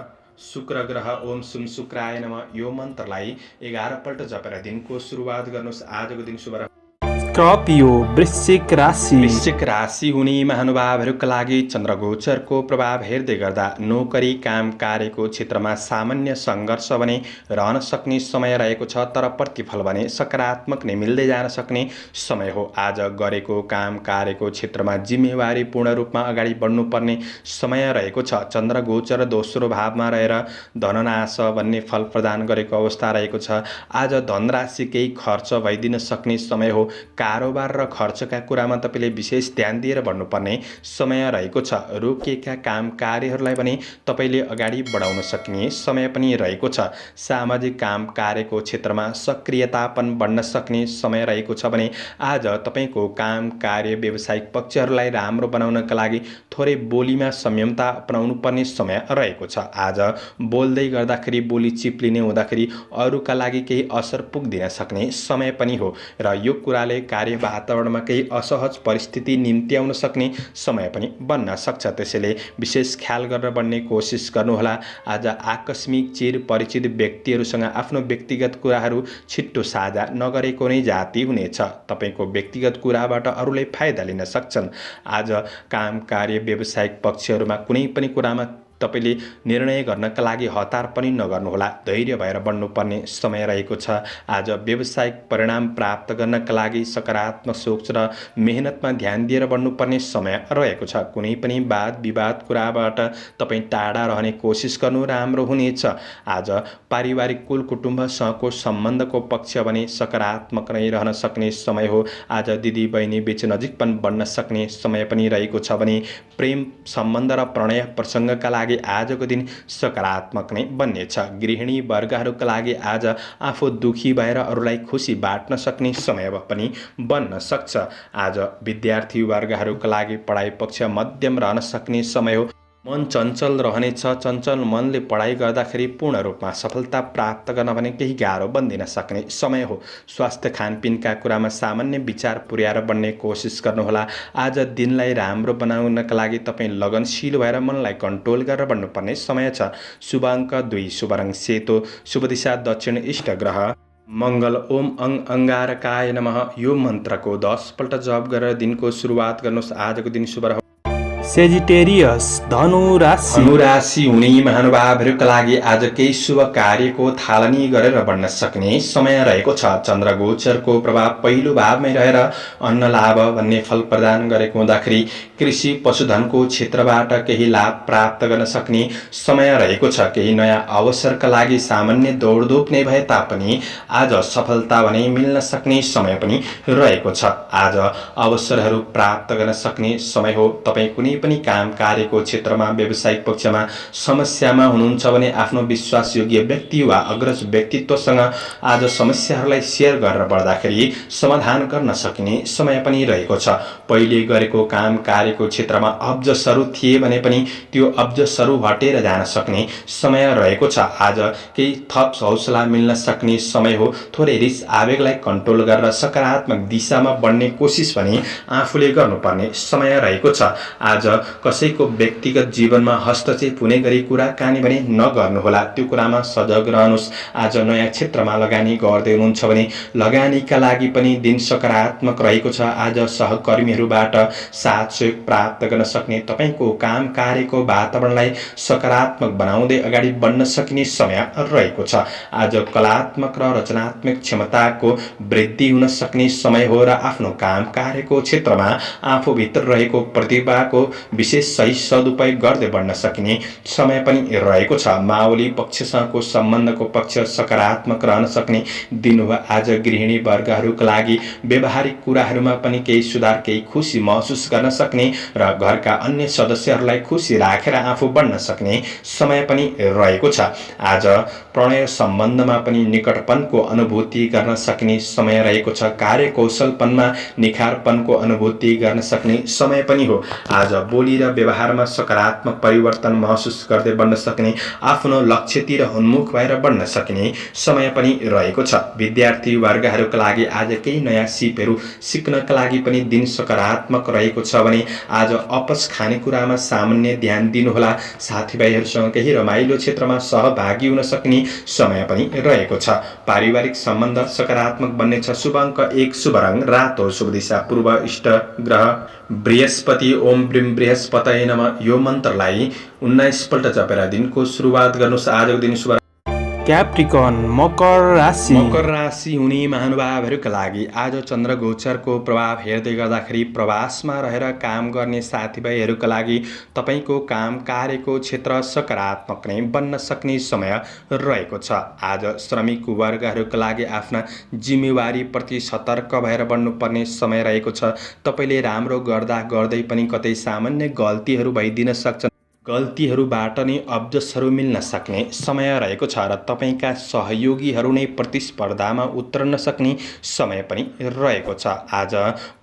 शुक्र ग्रह। ओम सुम शुक्राय नमः। यो मन्त्रलाई 11 पल्ट जपेर दिनको सुरुवात गर्नुहोस्। आजको दिन शुभ स्कर्पियो वृश्चिक राशि। वृश्चिक राशि हुने महानुभावहरूका लागि चन्द्रगोचरको प्रभाव हेर्दै गर्दा नोकरी काम कार्यको क्षेत्रमा सामान्य सङ्घर्ष भने रहन सक्ने समय रहेको छ, तर प्रतिफल भने सकारात्मक नै मिल्दै जान सक्ने समय हो। आज गरेको काम कार्यको क्षेत्रमा जिम्मेवारी पूर्ण रूपमा अगाडि बढ्नुपर्ने समय रहेको छ। चन्द्रगोचर दोस्रो भावमा रहेर धननाश भन्ने फल प्रदान गरेको अवस्था रहेको छ। आज धनराशि केही खर्च भइदिन सक्ने समय हो। कारोबार र खर्चका कुरामा तपाईँले विशेष ध्यान दिएर बढ्नुपर्ने समय रहेको छ। रोकिएका काम कार्यहरूलाई भने तपाईँले अगाडि बढाउन सक्ने समय पनि रहेको छ। सामाजिक काम कार्यको क्षेत्रमा सक्रियतापन बढ्न सक्ने समय रहेको छ भने आज तपाईँको काम कार्य व्यावसायिक पक्षहरूलाई राम्रो बनाउनका लागि थोरै बोलीमा संयमता अपनाउनु पर्ने समय रहेको छ। आज बोल्दै गर्दाखेरि बोली चिप्लिने हुँदाखेरि अरूका लागि केही असर पुग्दिन सक्ने समय पनि हो र यो कुराले कार्य वातावरणमा केही असहज परिस्थिति निम्त्याउन सक्ने समय पनि बन्न सक्छ। त्यसैले विशेष ख्याल गरेर बढ्ने कोसिस गर्नुहोला। आज आकस्मिक चिर परिचित व्यक्तिहरूसँग आफ्नो व्यक्तिगत कुराहरू छिट्टो साझा नगरेको नै जाति हुनेछ। तपाईँको व्यक्तिगत कुराबाट अरूले फाइदा लिन सक्छन्। आज काम कार्य व्यावसायिक पक्षहरूमा कुनै पनि कुरामा तपाईँले निर्णय गर्नका लागि हतार पनि नगर्नुहोला। धैर्य भएर बढ्नुपर्ने समय रहेको छ। आज व्यावसायिक परिणाम प्राप्त गर्नका लागि सकारात्मक सोच र मेहनतमा ध्यान दिएर बढ्नुपर्ने समय रहेको छ। कुनै पनि वाद विवाद कुराबाट तपाईँ टाढा रहने कोसिस गर्नु राम्रो हुनेछ। आज पारिवारिक कुल कुटुम्बसँगको सम्बन्धको पक्ष भने सकारात्मक नै रहन सक्ने समय हो। आज दिदी बहिनी बीच नजिकपन बढ्न सक्ने समय पनि रहेको छ भने प्रेम सम्बन्ध र प्रणय प्रसङ्गका लागि आजको दिन सकारात्मक नै बन्नेछ। गृहिणी वर्गहरूका लागि आज आफू दुखी भएर अरूलाई खुसी बाँट्न सक्ने समय पनि बन्न सक्छ। आज विद्यार्थी वर्गहरूका लागि पढाइ पक्ष मध्यम रहन सक्ने समय हो। मन चञ्चल रहनेछ। चञ्चल मनले पढाइ गर्दाखेरि पूर्ण रूपमा सफलता प्राप्त गर्न भने केही गाह्रो बन्दिन सक्ने समय हो। स्वास्थ्य खानपिनका कुरामा सामान्य विचार पुर्याएर बढ्ने कोसिस गर्नुहोला। आज दिनलाई राम्रो बनाउनका लागि तपाईँ लगनशील भएर मनलाई कन्ट्रोल गरेर बढ्नुपर्ने समय छ। शुभ अङ्क 2, शुभ रङ सेतो, शुभ दिशा दक्षिण, इष्ट ग्रह मङ्गल ओम अङ्गारकाय नमः यो मन्त्रको 10 पल्ट जप गरेर दिनको सुरुवात गर्नुहोस्। आजको दिन शुभ रहोस्। सेजिटेरियस धनु राशि। धनु राशि हुने महानुभावहरूका लागि आज केही शुभ कार्यको थालनी गरेर बढ्न सक्ने समय रहेको छ। चन्द्र गोचरको प्रभाव पहिलो भावमै रहेर अन्न लाभ भन्ने फल प्रदान गरेको हुँदाखेरि कृषि पशुधनको क्षेत्रबाट केही लाभ प्राप्त गर्न सक्ने समय रहेको छ। केही नयाँ अवसरका लागि सामान्य दौडधुप नै भए तापनि आज सफलता भने मिल्न सक्ने समय पनि रहेको छ। आज अवसरहरू प्राप्त गर्न सक्ने समय हो। तपाईँ कुनै पनि काम कार्यको क्षेत्रमा व्यावसायिक पक्षमा समस्यामा हुनुहुन्छ भने आफ्नो विश्वासयोग्य व्यक्ति वा अग्रज व्यक्तित्वसँग आज समस्याहरूलाई सेयर गरेर बढ्दाखेरि समाधान गर्न सकिने समय पनि रहेको छ। पहिले गरेको काम कार्यको क्षेत्रमा अब्जसहरू थिए भने पनि त्यो अब्जसहरू हटेर जान सक्ने समय रहेको छ। आज केही थप हौसला मिल्न सक्ने समय हो। थोरै रिस आवेगलाई कन्ट्रोल गरेर सकारात्मक दिशामा बढ्ने कोसिस पनि आफूले गर्नुपर्ने समय रहेको छ। आज कसैको व्यक्तिगत जीवनमा हस्तक्षेप हुने गरी कुराकानी भने नगर्नुहोला। त्यो कुरामा सजग रहनुहोस्। आज नयाँ क्षेत्रमा लगानी गर्दै हुनुहुन्छ भने लगानीका लागि पनि दिन सकारात्मक रहेको छ। आज सहकर्मीहरूबाट साथ सहयोग प्राप्त गर्न सक्ने, तपाईँको काम कार्यको वातावरणलाई सकारात्मक बनाउँदै अगाडि बढ्न सकिने समय रहेको छ। आज कलात्मक र रचनात्मक क्षमताको वृद्धि हुन सक्ने समय हो र आफ्नो काम कार्यको क्षेत्रमा आफूभित्र रहेको प्रतिभाको विशेष सही सदुपयोग गर्दै बढ्न सकिने समय पनि रहेको छ। माओली पक्षसँगको सम्बन्धको पक्ष सकारात्मक रहन सक्ने दिन हो। आज गृहिणी वर्गहरूका लागि व्यवहारिक कुराहरूमा पनि केही सुधार, केही खुसी महसुस गर्न सक्ने र घरका अन्य सदस्यहरूलाई खुसी राखेर आफू बढ्न सक्ने समय पनि रहेको छ। आज प्रणय सम्बन्धमा पनि निकटपनको अनुभूति गर्न सक्ने समय रहेको छ। कार्यकौशलपनमा निखारपनको अनुभूति गर्न सक्ने समय पनि हो। आज बोली र व्यवहारमा सकारात्मक परिवर्तन महसुस गर्दै बढ्न सक्ने, आफ्नो लक्ष्यतिर उन्मुख भएर बढ्न सक्ने समय पनि रहेको छ। विद्यार्थी वर्गहरूका लागि आज केही नयाँ सिपहरू सिक्नका लागि पनि दिन सकारात्मक रहेको छ भने आज आपस खानेकुरामा सामान्य ध्यान दिनुहोला। साथीभाइहरूसँग केही रमाइलो क्षेत्रमा सहभागी हुन सक्ने समय पनि रहेको छ। पारिवारिक सम्बन्ध सकारात्मक बन्नेछ। शुभ अङ्क 1, शुभ रङ रातो, शुभ दिशा पूर्व, इष्ट ग्रह बृहस्पति। ओम ब्रीम बृहस्पतये नमः यो मन्त्रलाई 19 पल्ट जपेर दिनको सुरुवात गर्नुहोस्। आजको दिन शुभ। क्याप्रिकन मकर राशि। मकर राशि हुने महानुभावहरूका लागि आज चन्द्र गोचरको प्रभाव हेर्दै गर्दाखेरि प्रवासमा रहेर काम गर्ने साथीभाइहरूका लागि तपाईँको काम कार्यको क्षेत्र सकारात्मक नै बन्न सक्ने समय रहेको छ। आज श्रमिक वर्गहरूका लागि आफ्ना जिम्मेवारीप्रति सतर्क भएर बढ्नुपर्ने समय रहेको छ। तपाईँले राम्रो गर्दा गर्दै पनि कतै सामान्य गल्तीहरू भइदिन सक्छन्। गल्तीहरूबाट नै अब्जसहरू मिल्न सक्ने समय रहेको छ र तपाईँका सहयोगीहरू नै प्रतिस्पर्धामा उत्रन सक्ने समय पनि रहेको छ। आज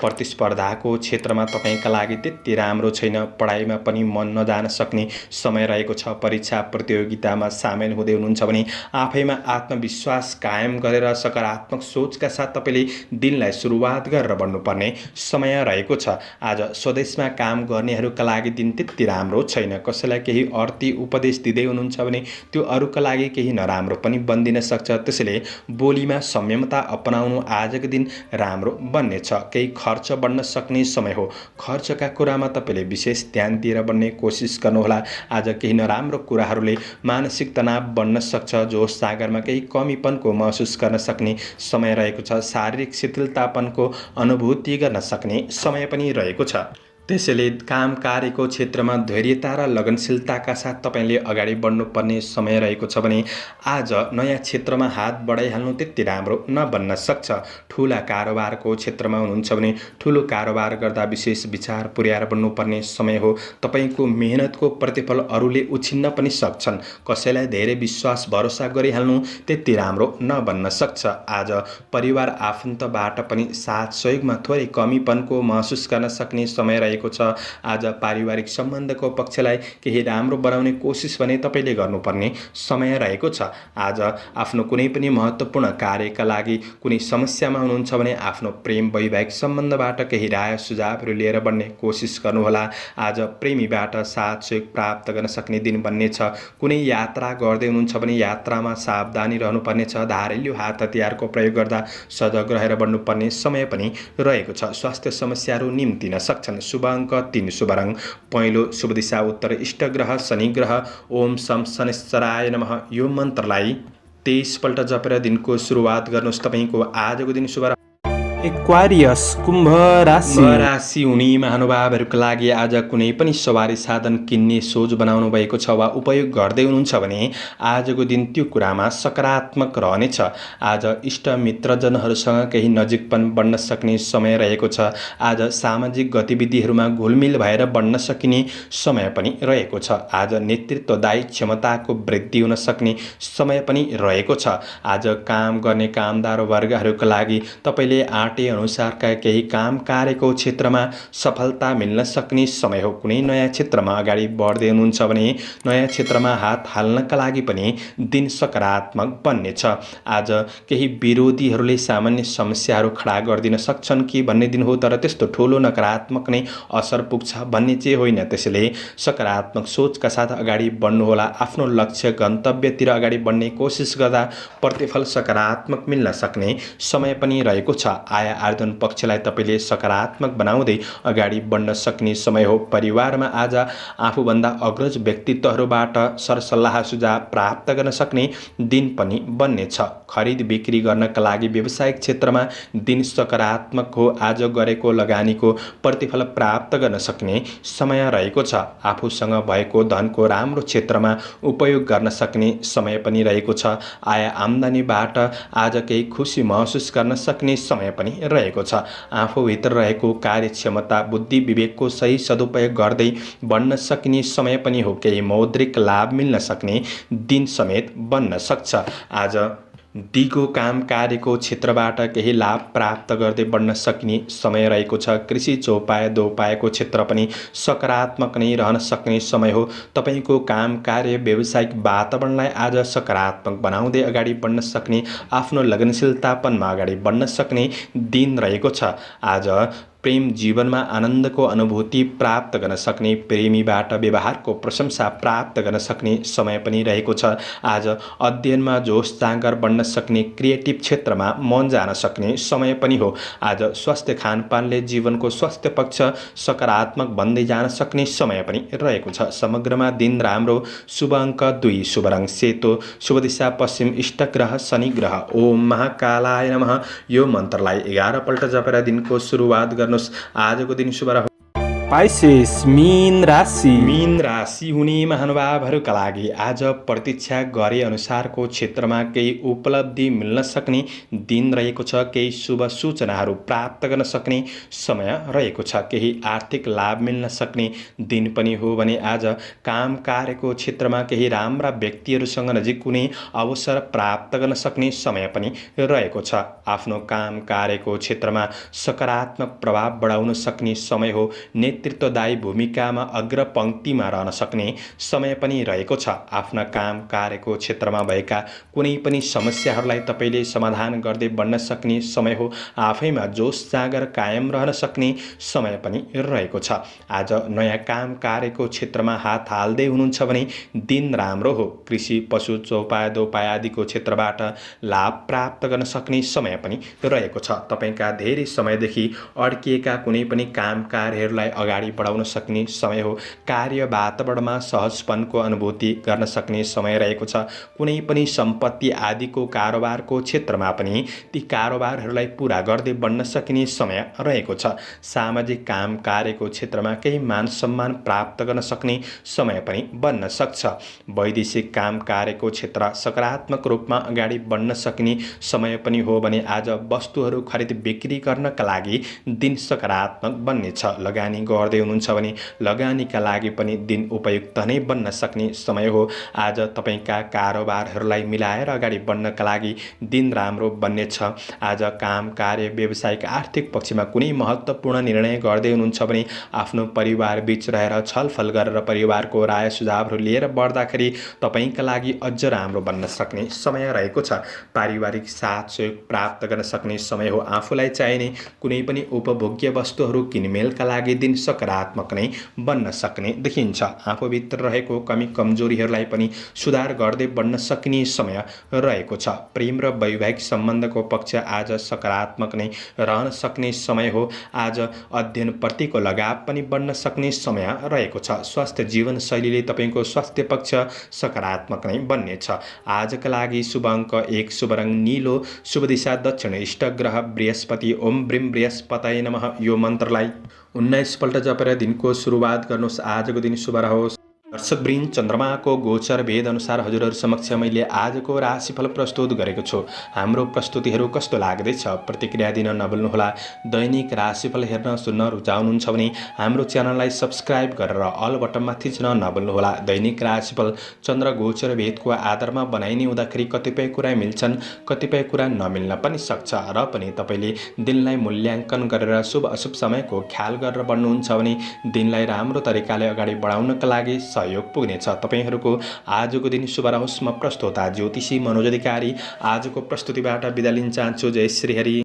प्रतिस्पर्धाको क्षेत्रमा तपाईँका लागि त्यति राम्रो छैन। पढाइमा पनि मन नजान सक्ने समय रहेको छ। परीक्षा प्रतियोगितामा सामेल हुँदै हुनुहुन्छ भने आफैमा आत्मविश्वास कायम गरेर सकारात्मक सोचका साथ तपाईँले दिनलाई सुरुवात गरेर बढ्नुपर्ने समय रहेको छ। आज स्वदेशमा काम गर्नेहरूका लागि दिन त्यति राम्रो छैन। कसैलाई केही अर्थी उपदेश दिँदै हुनुहुन्छ भने त्यो अरूका लागि केही नराम्रो पनि बन्दिन सक्छ। त्यसैले बोलीमा संयमता अपनाउनु आजको दिन राम्रो बन्नेछ। केही खर्च बढ्न सक्ने समय हो। खर्चका कुरामा तपाईँले विशेष ध्यान दिएर बढ्ने कोसिस गर्नुहोला। आज केही नराम्रो कुराहरूले मानसिक तनाव बढ्न सक्छ। जोस जागरमा केही कमीपनको महसुस गर्न सक्ने समय रहेको छ। शारीरिक शिथिलतापनको अनुभूति गर्न सक्ने समय पनि रहेको छ। त्यसैले काम कार्यको क्षेत्रमा धैर्यता र लगनशीलताका साथ तपाईँले अगाडि बढ्नुपर्ने समय रहेको छ भने आज नयाँ क्षेत्रमा हात बढाइहाल्नु त्यति राम्रो नबन्न सक्छ। ठुला कारोबारको क्षेत्रमा हुनुहुन्छ भने ठुलो कारोबार गर्दा विशेष विचार पुर्याएर बढ्नुपर्ने समय हो। तपाईँको मेहनतको प्रतिफल अरूले उछिन्न पनि सक्छन्। कसैलाई धेरै विश्वास भरोसा गरिहाल्नु त्यति राम्रो नबन्न सक्छ। आज परिवार आफन्तबाट पनि साथ सहयोगमा थोरै कमीपनको महसुस गर्न सक्ने समय रहेको रहेको छ। आज पारिवारिक सम्बन्धको पक्षलाई केही राम्रो बनाउने कोसिस भने तपाईँले गर्नुपर्ने समय रहेको छ। आज आफ्नो कुनै पनि महत्त्वपूर्ण कार्यका लागि कुनै समस्यामा हुनुहुन्छ भने आफ्नो प्रेम वैवाहिक सम्बन्धबाट केही राय सुझावहरू लिएर बढ्ने कोसिस गर्नुहोला। आज प्रेमीबाट साथ सहयोग प्राप्त गर्न सक्ने दिन बन्नेछ। कुनै यात्रा गर्दै हुनुहुन्छ भने यात्रामा सावधानी रहनुपर्नेछ। धारिलो हात हतियारको प्रयोग गर्दा सजग रहेर बढ्नुपर्ने समय पनि रहेको छ। स्वास्थ्य समस्याहरू निम्तिन सक्छन्। शुभ अङ्क 3, शुभ रङ पहेँलो, शुभ दिशा उत्तर, इष्ट ग्रह शनि ग्रह। ओम शम शनिश्चराय नमः। यो मन्त्रलाई 23 पल्ट जपेर दिनको सुरुवात गर्नुहोस्। तपाईँको आजको दिन शुभ एक्वारियस कुम्भ राशि हुने महानुभावहरूको लागि आज कुनै पनि सवारी साधन किन्ने सोच बनाउनु भएको छ वा उपयोग गर्दै हुनुहुन्छ भने आजको दिन त्यो कुरामा सकारात्मक रहनेछ। आज इष्ट मित्रजनहरूसँग केही नजिकपन बढ्न सक्ने समय रहेको छ। आज सामाजिक गतिविधिहरूमा घुलमिल भएर बढ्न सकिने समय पनि रहेको छ। आज नेतृत्वदायी क्षमताको वृद्धि हुन सक्ने समय पनि रहेको छ। आज काम गर्ने कामदार वर्गहरूका लागि तपाईँले आँटे अनुसारका केही काम कार्यको क्षेत्रमा सफलता मिल्न सक्ने समय हो। कुनै नयाँ क्षेत्रमा अगाडि बढ्दै हुनुहुन्छ भने नयाँ क्षेत्रमा हात हाल्नका लागि पनि दिन सकारात्मक बन्नेछ। आज केही विरोधीहरूले सामान्य समस्याहरू खडा गरिदिन सक्छन् कि भन्ने दिन हो, तर त्यस्तो ठुलो नकारात्मक नै असर पुग्छ भन्ने चाहिँ होइन। त्यसैले सकारात्मक सोचका साथ अगाडि बढ्नुहोला। आफ्नो लक्ष्य गन्तव्यतिर अगाडि बढ्ने कोसिस गर्दा प्रतिफल सकारात्मक मिल्न सक्ने समय पनि रहेको छ। आय आर्जन पक्षलाई तपाईँले सकारात्मक बनाउँदै अगाडि बढ्न सक्ने समय हो। परिवारमा आज आफूभन्दा अग्रज व्यक्तित्वहरूबाट सरसल्लाह सुझाव प्राप्त गर्न सक्ने दिन पनि बन्नेछ। खरिद बिक्री गर्नका लागि व्यावसायिक क्षेत्रमा दिन सकारात्मक हो। आज गरेको लगानीको प्रतिफल प्राप्त गर्न सक्ने समय रहेको छ। आफूसँग भएको धनको राम्रो क्षेत्रमा उपयोग गर्न सक्ने समय पनि रहेको छ। आय आम्दानीबाट आज केही खुसी महसुस गर्न सक्ने समय पनि रहेको छ। आफूभित्र रहेको कार्यक्षमता बुद्धि विवेकको सही सदुपयोग गर्दै बढ्न सकिने समय पनि हो। केही मौद्रिक लाभ मिल्न सक्ने दिन समेत बन्न सक्छ। आज दिगो काम कार्यको क्षेत्रबाट केही लाभ प्राप्त गर्दै बढ्न सकिने समय रहेको छ। कृषि चौपाया दोपायाको क्षेत्र पनि सकारात्मक नै रहन सक्ने समय हो। तपाईँको काम कार्य व्यावसायिक वातावरणलाई आज सकारात्मक बनाउँदै अगाडि बढ्न सक्ने, आफ्नो लगनशीलतापनमा अगाडि बढ्न सक्ने दिन रहेको छ। आज प्रेम जीवनमा आनन्दको अनुभूति प्राप्त गर्न सक्ने, प्रेमीबाट व्यवहारको प्रशंसा प्राप्त गर्न सक्ने समय पनि रहेको छ। आज अध्ययनमा जोस जाँगर बढ्न सक्ने, क्रिएटिभ क्षेत्रमा मन जान सक्ने समय पनि हो। आज स्वास्थ्य खानपानले जीवनको स्वास्थ्य पक्ष सकारात्मक बन्दै जान सक्ने समय पनि रहेको छ। समग्रमा दिन राम्रो। शुभ अङ्क 2, शुभ रङ सेतो, शुभ दिशा पश्चिम, इष्ट ग्रह शनि ग्रह। ओम महाकालाय नमः। यो मन्त्रलाई 11 पल्ट जपेर दिनको सुरुवात गर्नु। आजको दिन शुभ रह्यो। पाइसेस मीन राशि हुने महानुभावहरूका लागि आज प्रतीक्षा गरे अनुसारको क्षेत्रमा केही उपलब्धि मिल्न सक्ने दिन रहेको छ। केही शुभ सूचनाहरू प्राप्त गर्न सक्ने समय रहेको छ। केही आर्थिक लाभ मिल्न सक्ने दिन पनि हो भने आज काम कार्यको क्षेत्रमा केही राम्रा व्यक्तिहरूसँग नजिक कुनै अवसर प्राप्त गर्न सक्ने समय पनि रहेको छ। आफ्नो काम कार्यको क्षेत्रमा सकारात्मक प्रभाव बढाउन सक्ने समय हो। नेतृत्वदायी भूमिकामा अग्र पंक्तिमा रहन सक्ने समय पनि रहेको छ। आफ्ना काम कार्यको क्षेत्रमा भएका कुनै पनि समस्याहरूलाई तपाईँले समाधान गर्दै बढ्न सक्ने समय हो। आफैमा जोस जाँगर कायम रहन सक्ने समय पनि रहेको छ। आज नयाँ काम कार्यको क्षेत्रमा हात हाल्दै हुनुहुन्छ भने दिन राम्रो हो। कृषि पशु चौपाया दोपाया आदिको क्षेत्रबाट लाभ प्राप्त गर्न सक्ने समय पनि रहेको छ। तपाईँका धेरै समयदेखि अड्किएका कुनै पनि काम कार्यहरूलाई अगाडि बढाउन सक्ने समय हो। कार्य वातावरणमा सहजपनको अनुभूति गर्न सक्ने समय रहेको छ। कुनै पनि सम्पत्ति आदिको कारोबारको क्षेत्रमा पनि ती कारोबारहरूलाई पूरा गर्दै बढ्न सकिने समय रहेको छ। सामाजिक काम कार्यको क्षेत्रमा केही मान सम्मान प्राप्त गर्न सक्ने समय पनि बन्न सक्छ। वैदेशिक काम कार्यको क्षेत्र सकारात्मक रूपमा अगाडि बढ्न सकिने समय पनि हो भने आज वस्तुहरू खरिद बिक्री गर्नका लागि दिन सकारात्मक बन्नेछ। लगानी गर्दै हुनुहुन्छ भने लगानीका लागि पनि दिन उपयुक्त नै बन्न सक्ने समय हो। आज तपाईँका कारोबारहरूलाई मिलाएर अगाडि बढ्नका लागि दिन राम्रो बन्नेछ। आज काम, कार्य, व्यावसायिक, आर्थिक पक्षमा कुनै महत्त्वपूर्ण निर्णय गर्दै हुनुहुन्छ भने आफ्नो परिवार बीच रहेर छलफल गरेर परिवारको राय सुझावहरू लिएर बढ्दाखेरि तपाईँका लागि अझ राम्रो बन्न सक्ने समय रहेको छ। पारिवारिक साथ सहयोग प्राप्त गर्न सक्ने समय हो। आफूलाई चाहिने कुनै पनि उपभोग्य वस्तुहरू किनमेलका लागि दिन सकारात्मक नै बन्न सक्ने देखिन्छ। आफूभित्र रहेको कमी कमजोरीहरूलाई पनि सुधार गर्दै बढ्न सकिने समय रहेको छ। प्रेम र वैवाहिक सम्बन्धको पक्ष आज सकारात्मक नै रहन सक्ने समय हो। आज अध्ययनप्रतिको लगाव पनि बढ्न सक्ने समय रहेको छ। स्वास्थ्य जीवनशैलीले तपाईँको स्वास्थ्य पक्ष सकारात्मक नै बन्नेछ। आजका लागि शुभ अङ्क 1, शुभ रङ नीलो, शुभ दिशा दक्षिण, इष्ट ग्रह बृहस्पति। ओम ब्रीम बृहस्पतये नमः। यो मन्त्रलाई 19 पल्ट जपेर दिनको सुरुवात गर्नुहोस्। आजको दिन शुभ रहोस्। दर्शकवृन्द, चन्द्रमाको गोचर भेद अनुसार हजुरहरू समक्ष मैले आजको राशिफल प्रस्तुत गरेको छु। हाम्रो प्रस्तुतिहरू कस्तो लाग्दैछ प्रतिक्रिया दिन नभुल्नुहोला। दैनिक राशिफल हेर्न सुन्न रुचाउनुहुन्छ भने हाम्रो च्यानललाई सब्स्क्राइब गरेर अल बटनमा थिच्न नभुल्नुहोला। दैनिक राशिफल चन्द्र गोचर भेदको आधारमा बनाइने हुँदाखेरि कतिपय कुरा मिल्छन्, कतिपय कुरा नमिल्न पनि सक्छ र पनि तपाईँले दिनलाई मूल्याङ्कन गरेर शुभ अशुभ समयको ख्याल गरेर बढ्नुहुन्छ भने दिनलाई राम्रो तरिकाले अगाडि बढाउनका लागि सहयोग पुग्नेछ। तपाईहरूको आजको दिन शुभ रहोस्। म प्रस्तोता ज्योतिषी मनोज अधिकारी आजको प्रस्तुतिबाट बिदा लिन चाहन्छु। जय श्री हरि।